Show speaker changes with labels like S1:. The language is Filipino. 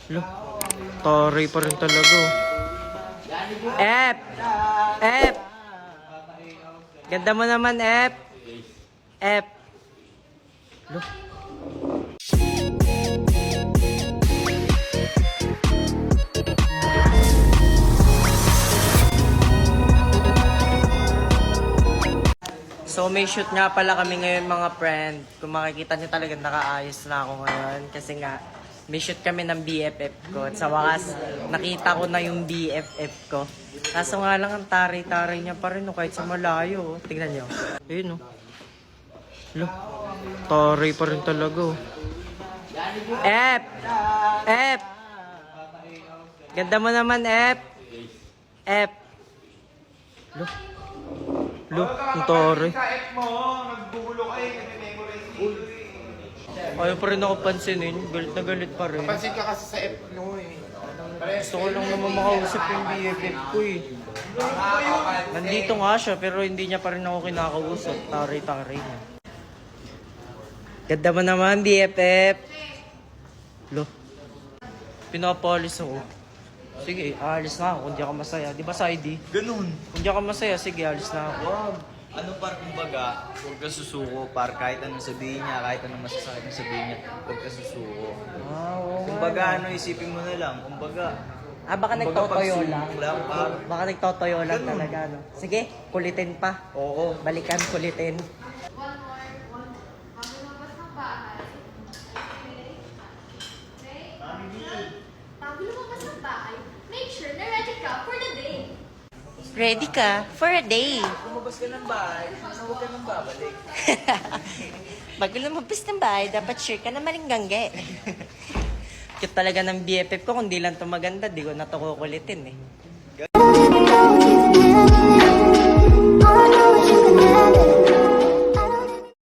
S1: Lo, taray pa rin talaga. Ep! Ep! Ganda mo naman, Ep! Ep! Lo. So may shoot nga pala kami ngayon mga friend. Kung makikita nyo talagang nakaayos na ako ngayon. Kasi nga may shoot kami ng BFF ko. At sa wakas nakita ko na yung BFF ko. Kaso nga lang ang taray-taray niya pa rin no, kahit sa malayo. Tingnan nyo. Ayun no. Lo, taray pa rin talaga. Ep! Ep! Ganda mo naman, Ep! Ep! Lo. Lo, ang taray. Ayaw pa rin ako pansinin. Galit na galit pa rin.
S2: Pansin ka kasi sa F no eh.
S1: Gusto ko lang naman makausap yung BFF ko eh. Nandito nga siya pero hindi niya pa rin ako kinakausap. Taray-taray niya. Ganda mo naman, BFF. Lo. Pinapalis ako. Sige, alis na ako kung di ako masaya. Di ba, Saidi?
S3: Ganun.
S1: Kung di ako masaya, sige, alis na ako.
S3: Wag. Ano par kumbaga, huwag ka susuko par kahit anong sabihin niya, kahit anong masasakit na sabihin niya, huwag ka susuko.
S1: Oo.
S3: Kumbaga ano, isipin mo na lang, kumbaga.
S1: Baka nagtotoyo lang.
S3: Par.
S1: Baka nagtotoyo lang
S3: Ganun.
S1: talaga, no? Sige, kulitin pa.
S3: Oo.
S1: Balikan, kulitin.
S4: One more. Bago lumabas ng bahay. Okay? Bago lumabas ng bahay, make sure na ready ka for the day.
S1: Ready ka for a day.
S3: Lumabas ka ng bahay, huwag ka nang babalik.
S1: Bago lumabas ng bahay, dapat sure ka na malinggangge. Cute talaga ng BFF ko, kung di lang to maganda, di ko na to kukulitin eh.